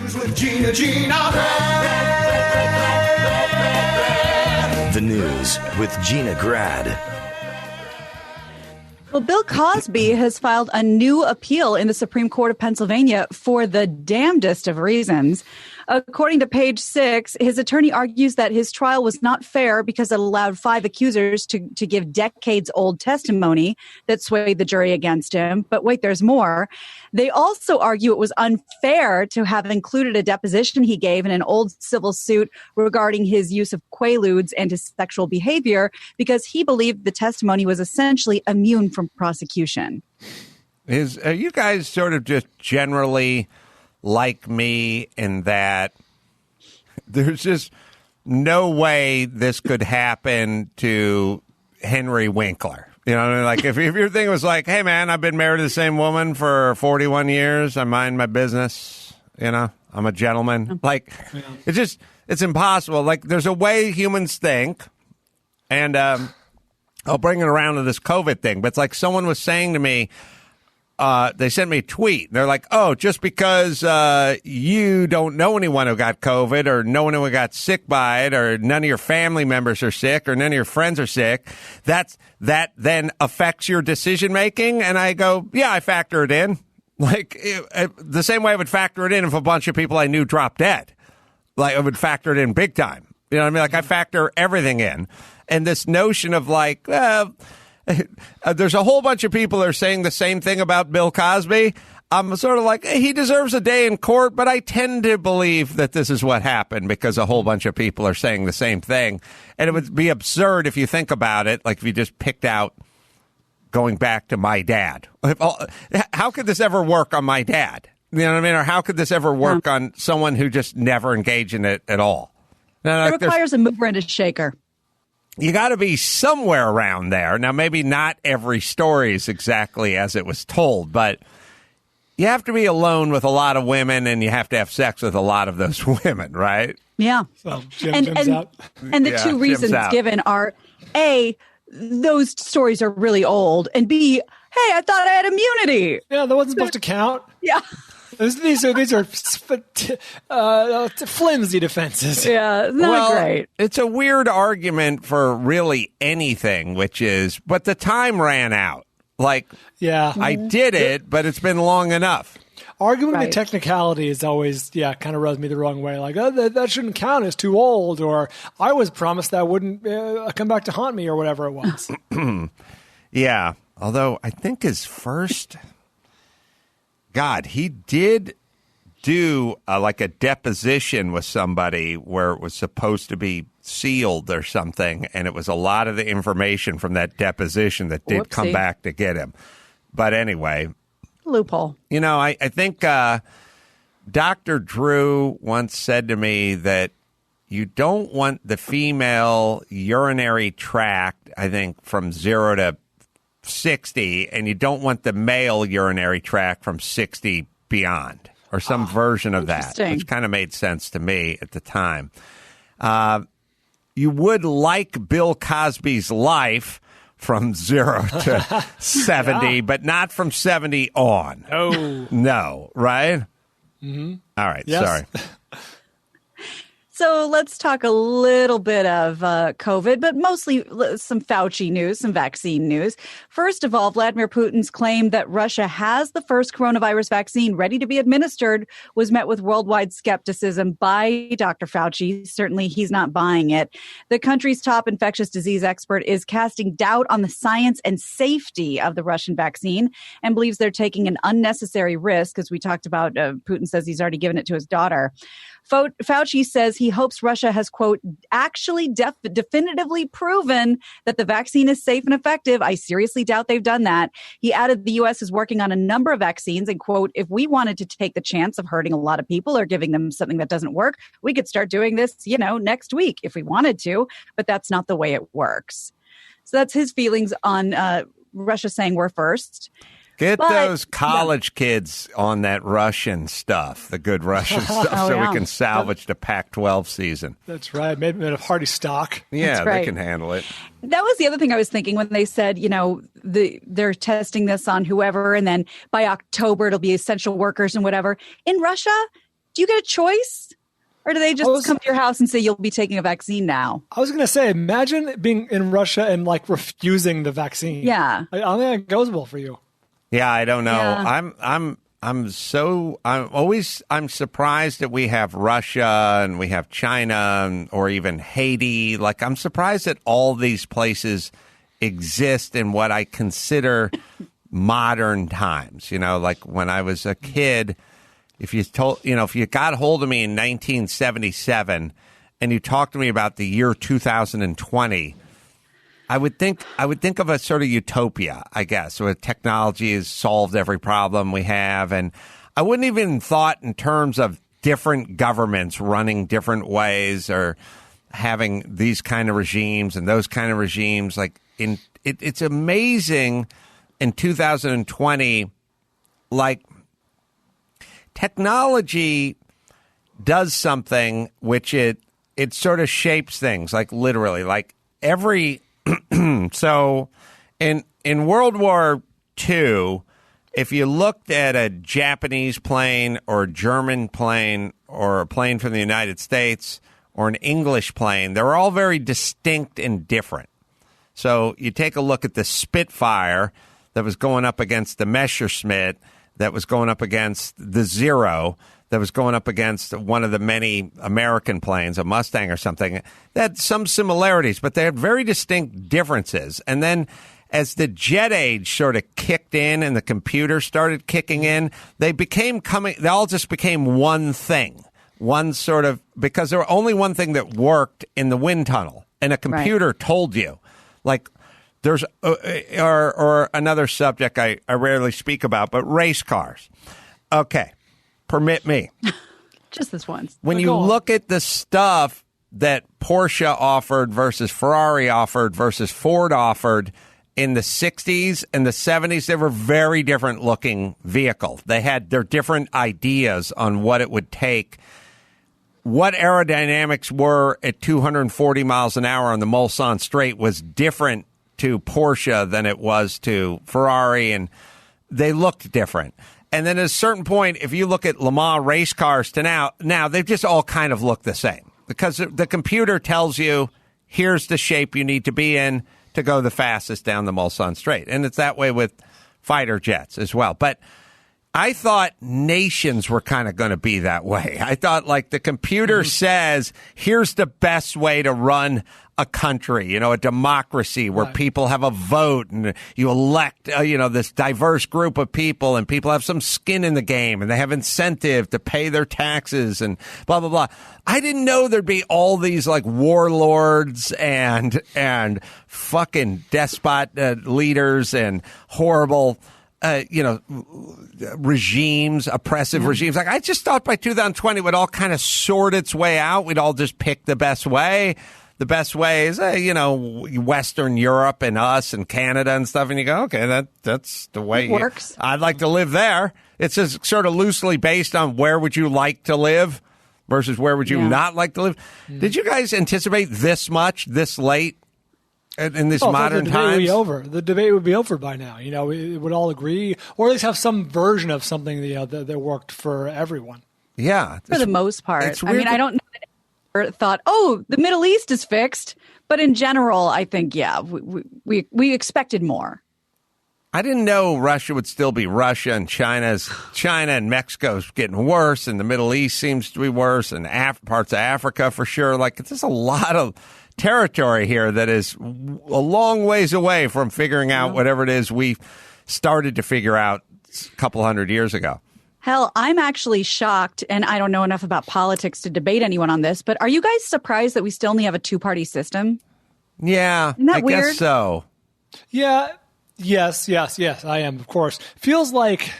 News with Gina. The News with Gina Grad. Well, Bill Cosby has filed a new appeal in the Supreme Court of Pennsylvania for the damnedest of reasons. According to Page 6, his attorney argues that his trial was not fair because it allowed 5 accusers to give decades-old testimony that swayed the jury against him. But wait, there's more. They also argue it was unfair to have included a deposition he gave in an old civil suit regarding his use of Quaaludes and his sexual behavior because he believed the testimony was essentially immune from prosecution. Are you guys sort of just generally like me in that there's just no way this could happen to Henry Winkler? You know what I mean? Like if your thing was like, hey, man, I've been married to the same woman for 41 years. I mind my business. You know, I'm a gentleman. Like, it's impossible. Like, there's a way humans think. And I'll bring it around to this COVID thing. But it's like someone was saying to me, they sent me a tweet. They're like, oh, just because you don't know anyone who got COVID or no one who got sick by it or none of your family members are sick or none of your friends are sick, that then affects your decision making. And I go, yeah, I factor it in. Like the same way I would factor it in if a bunch of people I knew dropped dead. Like I would factor it in big time. You know what I mean? Like I factor everything in. And this notion of like, there's a whole bunch of people that are saying the same thing about Bill Cosby. I'm sort of like, he deserves a day in court, but I tend to believe that this is what happened because a whole bunch of people are saying the same thing. And it would be absurd if you think about it, like if you just picked out going back to my dad. How could this ever work on my dad? You know what I mean? Or how could this ever work on someone who just never engaged in it at all? It requires a mover and a shaker. You got to be somewhere around there. Now, maybe not every story is exactly as it was told, but you have to be alone with a lot of women and you have to have sex with a lot of those women, right? Yeah. So Jim's out. And the two reasons given are, A, those stories are really old, and B, hey, I thought I had immunity. Yeah, that wasn't supposed to count. Yeah. These are flimsy defenses. Yeah, not great. It's a weird argument for really anything, which is, but the time ran out. Like, yeah, I did it, but it's been long enough. Arguing the technicality is always, kind of rubs me the wrong way. Like, oh, that shouldn't count. It's too old. Or I was promised that wouldn't come back to haunt me or whatever it was. Yeah, although I think his first... God, he did do like a deposition with somebody where it was supposed to be sealed or something, and it was a lot of the information from that deposition that did come back to get him. But anyway. Loophole. You know, I think Dr. Drew once said to me that you don't want the female urinary tract, I think, from 0 to 60, and you don't want the male urinary tract from 60 beyond, or some version of that, which kind of made sense to me at the time. You would like Bill Cosby's life from 0 to 70, but not from 70 on. Oh. No, right? Mm-hmm. All right, yes. Sorry. So let's talk a little bit of COVID, but mostly some Fauci news, some vaccine news. First of all, Vladimir Putin's claim that Russia has the first coronavirus vaccine ready to be administered was met with worldwide skepticism by Dr. Fauci. Certainly, he's not buying it. The country's top infectious disease expert is casting doubt on the science and safety of the Russian vaccine and believes they're taking an unnecessary risk. As we talked about, Putin says he's already given it to his daughter. Fauci says he hopes Russia has, quote, actually definitively proven that the vaccine is safe and effective. I seriously doubt they've done that. He added the U.S. is working on a number of vaccines and, quote, if we wanted to take the chance of hurting a lot of people or giving them something that doesn't work, we could start doing this, next week if we wanted to. But that's not the way it works. So that's his feelings on Russia saying we're first. Get those college kids on that Russian stuff, the good Russian stuff, we can salvage the Pac-12 season. That's right. Maybe a hearty stock. Yeah, they can handle it. That was the other thing I was thinking when they said, they're testing this on whoever, and then by October it'll be essential workers and whatever. In Russia, Do you get a choice? Or do they just come to your house and say you'll be taking a vaccine now? I was going to say, imagine being in Russia and like refusing the vaccine. Yeah. I don't think it goes well for you. Yeah, I don't know. Yeah. I'm surprised that we have Russia and we have China or even Haiti. Like, I'm surprised that all these places exist in what I consider modern times. You know, like when I was a kid, if you got hold of me in 1977 and you talked to me about the year 2020, I would think of a sort of utopia, I guess, where technology has solved every problem we have. And I wouldn't even thought in terms of different governments running different ways or having these kind of regimes and those kind of regimes. Like it's amazing in 2020, like technology does something which it sort of shapes things, like literally, like every. So in World War II, if you looked at a Japanese plane or a German plane or a plane from the United States or an English plane, they were all very distinct and different. So you take a look at the Spitfire that was going up against the Messerschmitt, that was going up against the Zero, that was going up against one of the many American planes, a Mustang or something, that had some similarities, but they had very distinct differences. And then as the jet age sort of kicked in and the computer started kicking in, they all just became one thing, one sort of, because there was only one thing that worked in the wind tunnel, and a computer told you. Like, there's, or another subject I rarely speak about, but race cars. Okay. Permit me. Just this once. When you look at the stuff that Porsche offered versus Ferrari offered versus Ford offered in the 60s and the 70s, they were very different looking vehicles. They had their different ideas on what it would take. What aerodynamics were at 240 miles an hour on the Mulsanne Straight was different to Porsche than it was to Ferrari, and they looked different. And then at a certain point, if you look at Le Mans race cars to now they've just all kind of look the same because the computer tells you here's the shape you need to be in to go the fastest down the Mulsanne Straight. And it's that way with fighter jets as well. But I thought nations were kind of going to be that way. I thought like the computer says, here's the best way to run a country, a democracy where people have a vote and you elect, this diverse group of people and people have some skin in the game and they have incentive to pay their taxes and blah, blah, blah. I didn't know there'd be all these like warlords and fucking despot leaders and horrible regimes, oppressive regimes. Like I just thought by 2020 it would all kind of sort its way out. We'd all just pick the best way. The best way is, Western Europe and us and Canada and stuff. And you go, okay, that's the way it works. I'd like to live there. It's just sort of loosely based on where would you like to live versus where would you not like to live. Did you guys anticipate this much, this late in this modern times? The debate would be over by now. We would all agree, or at least have some version of something that worked for everyone. Yeah. For the most part. I mean, I don't know. Thought, the Middle East is fixed, but in general, I think, we expected more. I didn't know Russia would still be Russia, and China and Mexico's getting worse, and the Middle East seems to be worse, and parts of Africa for sure. Like, there's a lot of territory here that is a long ways away from figuring out whatever it is we started to figure out a couple hundred years ago. Hell, I'm actually shocked, and I don't know enough about politics to debate anyone on this, but are you guys surprised that we still only have a two-party system? Yeah, Isn't that I weird? guess so. Yeah, yes, I am, of course. Feels like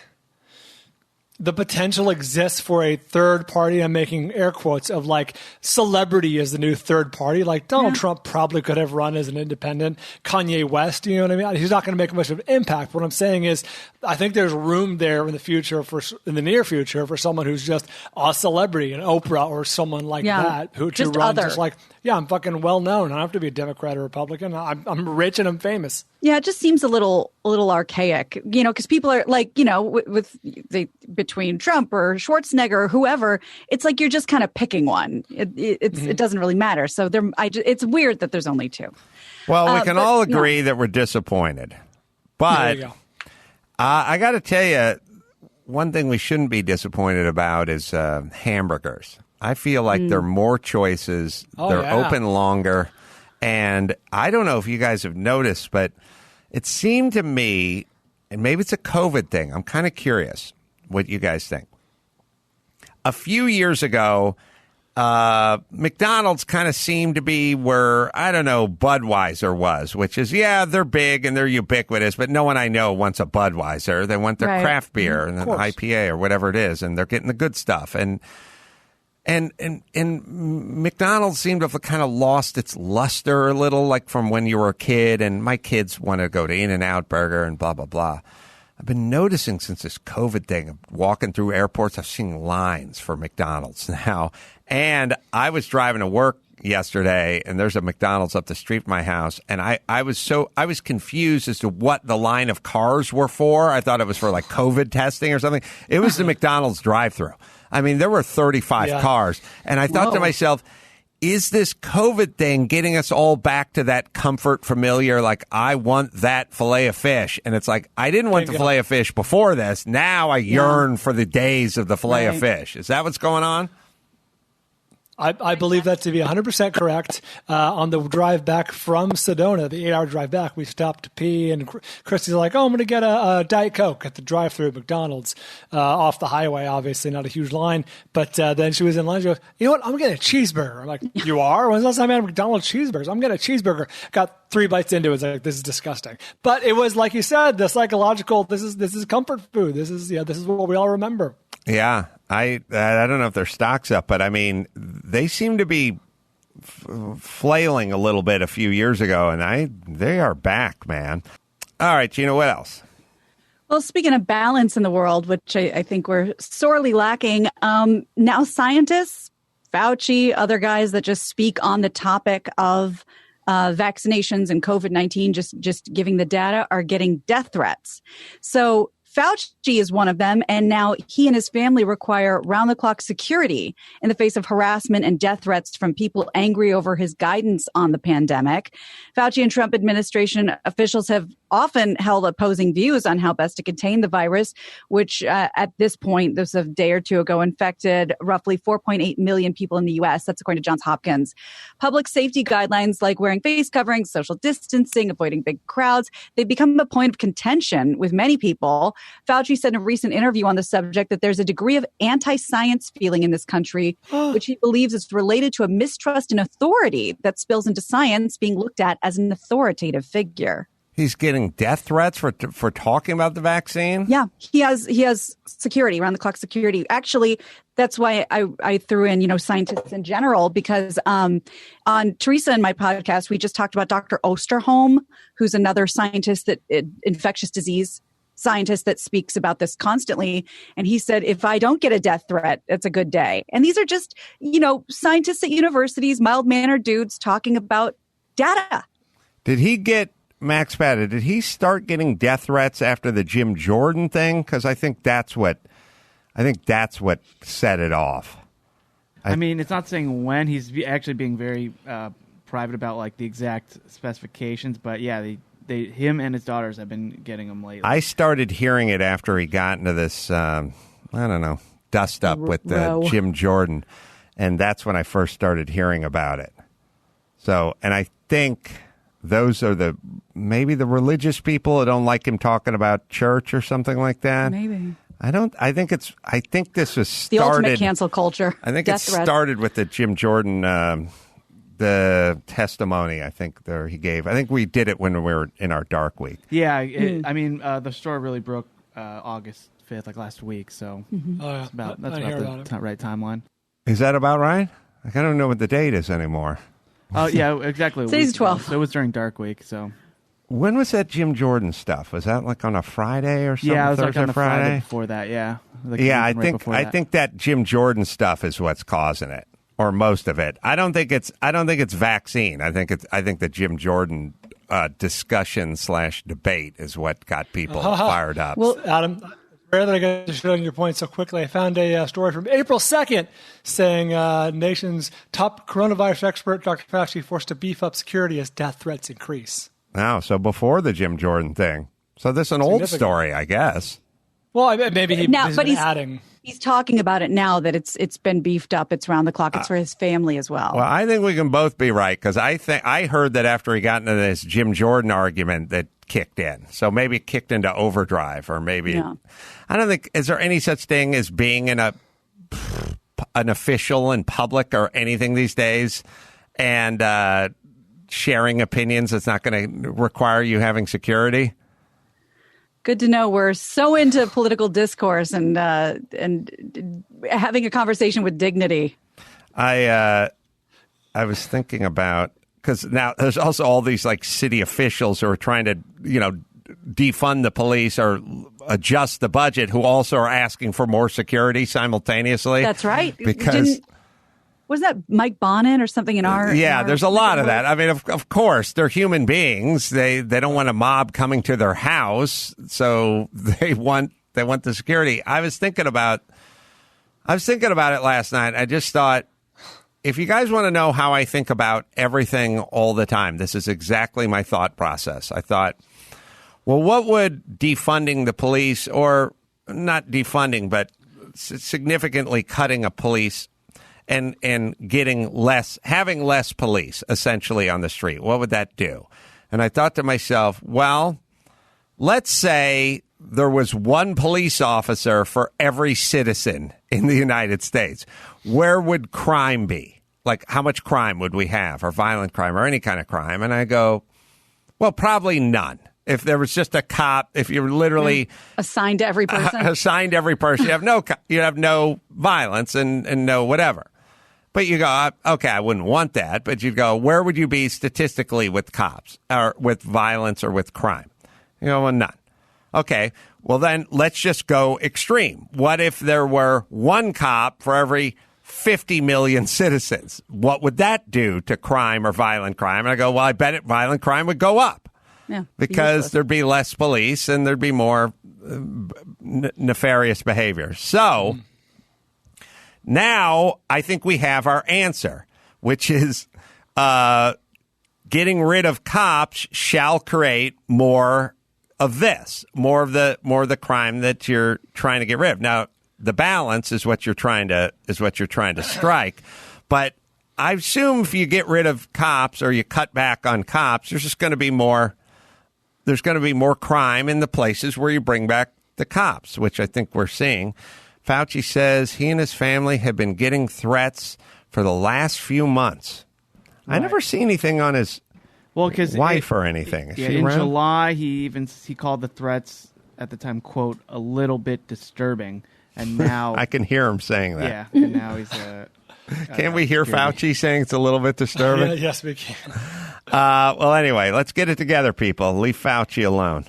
the potential exists for a third party. I'm making air quotes of like celebrity as the new third party. Like Donald Trump probably could have run as an independent. Kanye West, you know what I mean? He's not going to make much of an impact. What I'm saying is, I think there's room there in the near future for someone who's just a celebrity, an Oprah or someone like that, who to run just like, I'm fucking well known. I don't have to be a Democrat or Republican. I'm rich and I'm famous. Yeah, it just seems a little archaic, because people are like, between Trump or Schwarzenegger or whoever, it's like you're just kind of picking one. It doesn't really matter. So it's weird that there's only two. Well, we can all agree that we're disappointed, but I got to tell you, one thing we shouldn't be disappointed about is hamburgers. I feel like there are more choices. They're open longer. And I don't know if you guys have noticed, but it seemed to me, and maybe it's a COVID thing, I'm kind of curious what you guys think. A few years ago, McDonald's kind of seemed to be where, I don't know, Budweiser was, which is, they're big and they're ubiquitous, but no one I know wants a Budweiser. They want their craft beer and an IPA or whatever it is, and they're getting the good stuff. And McDonald's seemed to have kind of lost its luster a little, like from when you were a kid, and my kids want to go to In-N-Out Burger and blah, blah, blah. I've been noticing since this COVID thing of walking through airports, I've seen lines for McDonald's now. And I was driving to work yesterday, and there's a McDonald's up the street from my house, and I was confused as to what the line of cars were for. I thought it was for like COVID testing or something. It was the McDonald's drive-thru. I mean, there were 35 cars, and I thought to myself, is this COVID thing getting us all back to that comfort familiar, like, I want that filet of fish? And it's like, I didn't want the filet of fish before this. Now I yearn for the days of the filet of fish. Is that what's going on? I believe that to be 100% correct. On the drive back from Sedona, the 8-hour drive back, we stopped to pee, and Christy's like, I'm going to get a Diet Coke at the drive-thru at McDonald's off the highway, obviously, not a huge line. But then she was in line. She goes, you know what? I'm getting a cheeseburger. I'm like, you are? When's the last time I had McDonald's cheeseburgers? I'm getting a cheeseburger. Got 3 bites into it. It's like, this is disgusting. But it was, like you said, the psychological, this is comfort food. This is what we all remember. Yeah. I don't know if their stock's up, but I mean, they seem to be flailing a little bit a few years ago, and they are back, man. All right, Gina, what else? Well, speaking of balance in the world, which I think we're sorely lacking, now scientists, Fauci, other guys that just speak on the topic of vaccinations and COVID-19, just giving the data, are getting death threats. So Fauci is one of them, and now he and his family require round-the-clock security in the face of harassment and death threats from people angry over his guidance on the pandemic. Fauci and Trump administration officials have often held opposing views on how best to contain the virus, which at this point, this was a day or two ago, infected roughly 4.8 million people in the U.S. That's according to Johns Hopkins. Public safety guidelines like wearing face coverings, social distancing, avoiding big crowds, they've become a point of contention with many people. Fauci said in a recent interview on the subject that there's a degree of anti-science feeling in this country, which he believes is related to a mistrust in authority that spills into science being looked at as an authoritative figure. He's getting death threats for talking about the vaccine? Yeah, he has security, around-the-clock security. Actually, that's why I threw in, scientists in general, because on Teresa and my podcast, we just talked about Dr. Osterholm, who's another scientist infectious disease scientist that speaks about this constantly. And he said, if I don't get a death threat, it's a good day. And these are just, scientists at universities, mild-mannered dudes talking about data. Did he get... Max Pata, did he start getting death threats after the Jim Jordan thing? Because I think that's what set it off. I mean, it's not saying when. He's actually being very private about like the exact specifications, but yeah, him and his daughters have been getting them lately. I started hearing it after he got into this, dust up with Jim Jordan, and that's when I first started hearing about it. So, and I think those are maybe the religious people that don't like him talking about church or something like that. Maybe. I think this was started. The ultimate cancel culture. I think it started with the Jim Jordan, the testimony I think there he gave. I think we did it when we were in our dark week. Yeah. I mean, the story really broke August 5th, like last week. So that's about the right timeline. Is that about right? I don't know what the date is anymore. Oh, yeah, exactly. Today's 12th. So it was during Dark Week, so. When was that Jim Jordan stuff? Was that like on a Friday or something? Yeah, it was Thursday, like on the Friday? Friday before that, yeah. I think that Jim Jordan stuff is what's causing it, or most of it. I don't think it's vaccine. I think the Jim Jordan discussion / debate is what got people fired up. Well, Adam, rare that I get to show your point so quickly. I found a story from April 2nd saying nation's top coronavirus expert, Dr. Fauci, forced to beef up security as death threats increase. Wow, so before the Jim Jordan thing. So this is an old story, I guess. Well, maybe he's adding. He's talking about it now that it's been beefed up. It's round the clock. It's for his family as well. Well, I think we can both be right because I heard that after he got into this Jim Jordan argument that kicked in. So maybe it kicked into overdrive, or maybe I don't think. Is there any such thing as being in an official in public or anything these days, and sharing opinions that's not going to require you having security? Good to know. We're so into political discourse and having a conversation with dignity. I was thinking about, because now there's also all these like city officials who are trying to, defund the police or adjust the budget, who also are asking for more security simultaneously. That's right. Because was that Mike Bonnet or something in our? Yeah, there's a lot of that. I mean, of course, they're human beings. They don't want a mob coming to their house, so they want the security. I was thinking about it last night. I just thought, if you guys want to know how I think about everything all the time, this is exactly my thought process. I thought, well, what would defunding the police, or not defunding, but significantly cutting a police and having less police essentially on the street, what would that do? And I thought to myself, well, let's say there was one police officer for every citizen in the United States. Where would crime be? Like, how much crime would we have, or violent crime, or any kind of crime? And I go, well, probably none. If there was just a cop, if you're literally assigned to every person, you have no violence and no whatever. But you go, okay, I wouldn't want that. But you go, where would you be statistically with cops, or with violence, or with crime? You go, well, none. Okay, well then let's just go extreme. What if there were one cop for every 50 million citizens? What would that do to crime or violent crime? And I go, well, I bet violent crime would go up. Yeah, because there'd be less police and there'd be more nefarious behavior. So now I think we have our answer, which is getting rid of cops shall create more of this, more of the crime that you're trying to get rid of. Now, the balance is what you're trying to strike, but I assume if you get rid of cops or you cut back on cops, there's going to be more crime in the places where you bring back the cops, which I think we're seeing. Fauci says he and his family have been getting threats for the last few months. Right. I never see anything on his wife or anything. In July, he called the threats at the time, quote, a little bit disturbing. And now I can hear him saying that. Yeah, and now he's Can't we hear Fauci saying it's a little bit disturbing? Yes, we can. Well, anyway, let's get it together, people. Leave Fauci alone.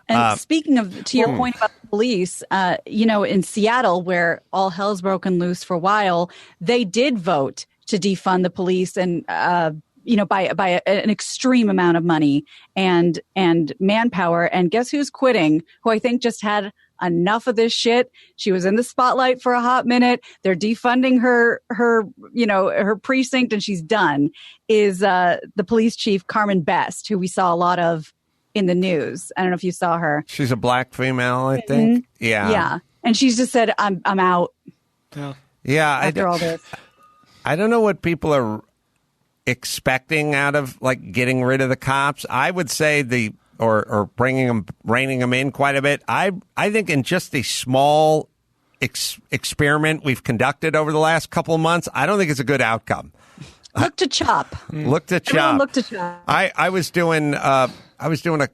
And speaking of, to your point about the police, in Seattle, where all hell's broken loose for a while, they did vote to defund the police, and by an extreme amount of money and manpower. And guess who's quitting? Who I think just had enough of this shit. She was in the spotlight for a hot minute. They're defunding her precinct, and she's done. Is the police chief Carmen Best, who we saw a lot of in the news. I don't know if you saw her. She's a black female, I think. Mm-hmm. Yeah. And she's just said, I'm out. Yeah. After all this. I don't know what people are expecting out of getting rid of the cops. I would say or reining them in quite a bit. I think in just a small experiment we've conducted over the last couple of months, I don't think it's a good outcome. Look to chop. Look to chop. I was doing a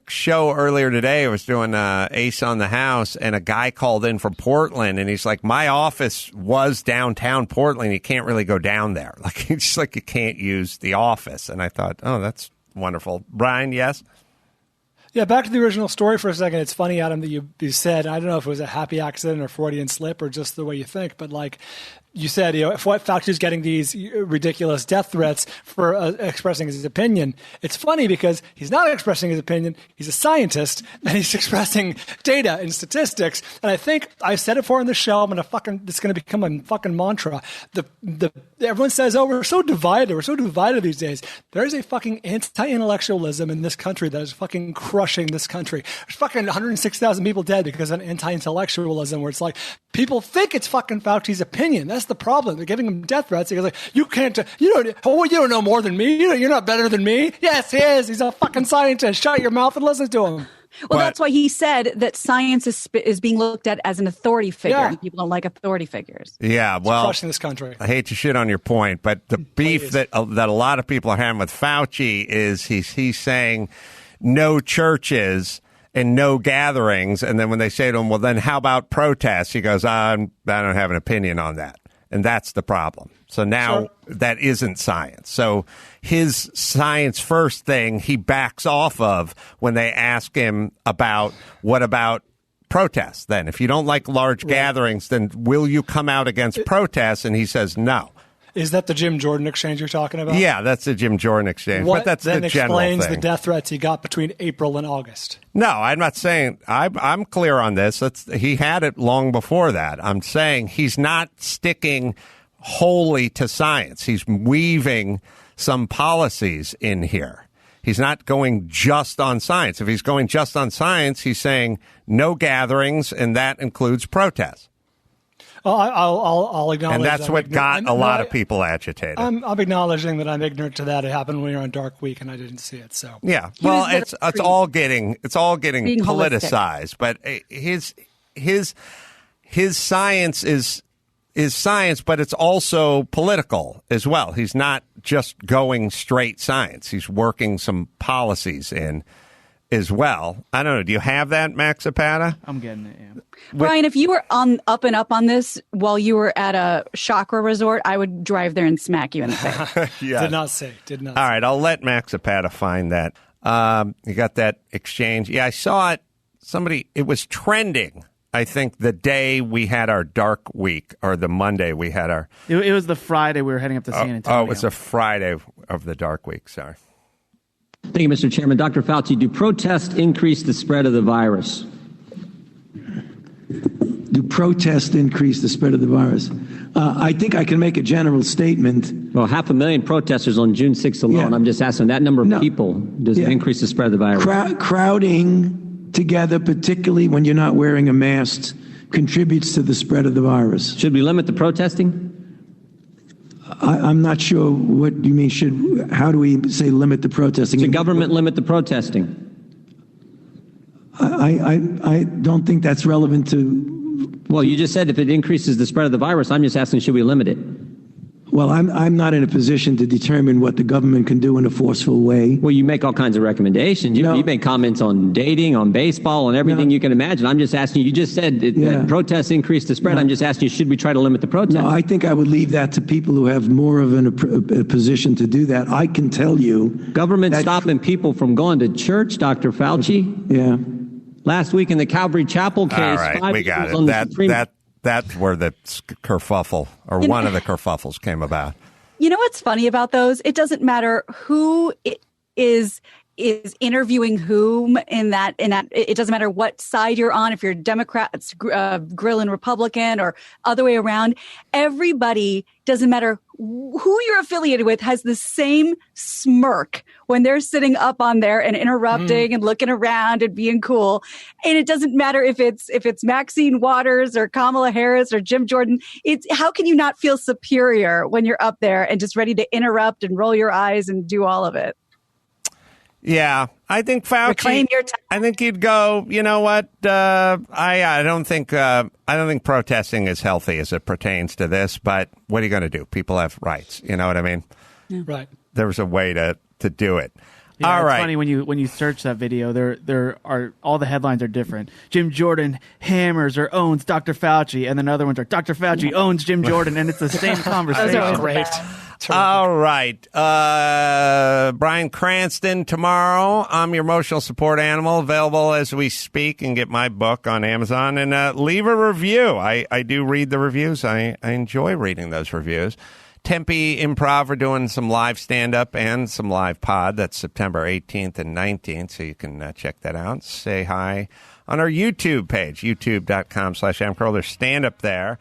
show earlier today. I was doing Ace on the House, and a guy called in from Portland, and he's like, my office was downtown Portland. You can't really go down there. It's like you can't use the office. And I thought, oh, that's wonderful. Brian, yes? Yeah, back to the original story for a second. It's funny, Adam, that you said, I don't know if it was a happy accident or Freudian slip or just the way you think, but you said, if what Fauci's getting these ridiculous death threats for expressing his opinion, it's funny because he's not expressing his opinion. He's a scientist and he's expressing data and statistics. And I think I said it before in the show. It's going to become a fucking mantra. Everyone says, oh, we're so divided. We're so divided these days. There is a fucking anti-intellectualism in this country that is fucking crushing this country. There's fucking 106,000 people dead because of anti-intellectualism where it's like, people think it's fucking Fauci's opinion. That's the problem. They're giving him death threats. He's like, you don't know more than me. You're not better than me. Yes, he is. He's a fucking scientist. Shut your mouth and listen to him. Well, that's why he said that science is being looked at as an authority figure. Yeah. And people don't like authority figures. Yeah, well, crushing this country. I hate to shit on your point, but the beef that a lot of people are having with Fauci is he's saying no churches and no gatherings, and then when they say to him, well, then how about protests? He goes, I don't have an opinion on that. And that's the problem. So now that isn't science. So his science first thing he backs off of when they ask him what about protests then? If you don't like large gatherings, then will you come out against protests? And he says no. Is that the Jim Jordan exchange you're talking about? Yeah, that's the Jim Jordan exchange. What but that's then the general explains thing. the death threats he got between April and August? No, I'm not saying I'm clear on this. He had it long before that. I'm saying he's not sticking wholly to science. He's weaving some policies in here. He's not going just on science. If he's going just on science, he's saying no gatherings, and that includes protests. Well, I'll acknowledge. And that's what got a lot of people agitated. I'm acknowledging that I'm ignorant to that. It happened when we were on Dark Week, and I didn't see it. So yeah, well, it's all getting politicized. But his science is science, but it's also political as well. He's not just going straight science. He's working some policies in as well. I don't know. Do you have that, Max Zapata? I'm getting it, yeah. Brian, if you were up and up on this while you were at a chakra resort, I would drive there and smack you in the face. Yeah. Did not say. All right, I'll let Max Zapata find that. You got that exchange. Yeah, I saw it. It was trending, I think, the day we had our dark week, or the Monday we had our... It was the Friday we were heading up to San Antonio. Oh, it was the Friday of the dark week, sorry. Thank you, Mr. Chairman. Dr. Fauci, do protests increase the spread of the virus? Do protests increase the spread of the virus? I think I can make a general statement. Well, 500,000 protesters on June 6th alone. Yeah. I'm just asking that number of people. Does it increase the spread of the virus? Crowding together, particularly when you're not wearing a mask, contributes to the spread of the virus. Should we limit the protesting? I'm not sure what you mean. How do we say limit the protesting? Should government limit the protesting? I don't think that's relevant to... Well, you just said if it increases the spread of the virus, I'm just asking, should we limit it? Well, I'm not in a position to determine what the government can do in a forceful way. Well, you make all kinds of recommendations. You make comments on dating, on baseball, on everything you can imagine. I'm just asking you. You just said that protests increase the spread. I'm just asking you, should we try to limit the protests? No, I think I would leave that to people who have more of a position to do that. I can tell you... Government stopping people from going to church, Dr. Fauci? Yeah. Last week in the Calvary Chapel case... All right, we got it. That's where the kerfuffle, or one of the kerfuffles, came about. You know what's funny about those? It doesn't matter who is interviewing whom in that. It doesn't matter what side you're on. If you're Democrats grilling Republican or other way around, everybody, doesn't matter who you're affiliated with, has the same smirk when they're sitting up on there and interrupting and looking around and being cool. And it doesn't matter if it's Maxine Waters or Kamala Harris or Jim Jordan. It's how can you not feel superior when you're up there and just ready to interrupt and roll your eyes and do all of it? Yeah, I think Fauci. Reclaim your time. I think he'd go. You know what? I don't think protesting is healthy as it pertains to this. But what are you going to do? People have rights. You know what I mean? Yeah. Right. There was a way to do it. Yeah, all it's right. funny when you search that video. There are all the headlines are different. Jim Jordan hammers or owns Dr. Fauci, and then other ones are Dr. Fauci owns Jim Jordan, and it's the same conversation. Great. All right. Bryan Cranston tomorrow. I'm your emotional support animal. Available as we speak, and get my book on Amazon. And leave a review. I do read the reviews. I enjoy reading those reviews. Tempe Improv are doing some live stand-up and some live pod. That's September 18th and 19th, so you can check that out. Say hi on our YouTube page, youtube.com/AdamCarolla. There's stand-up there.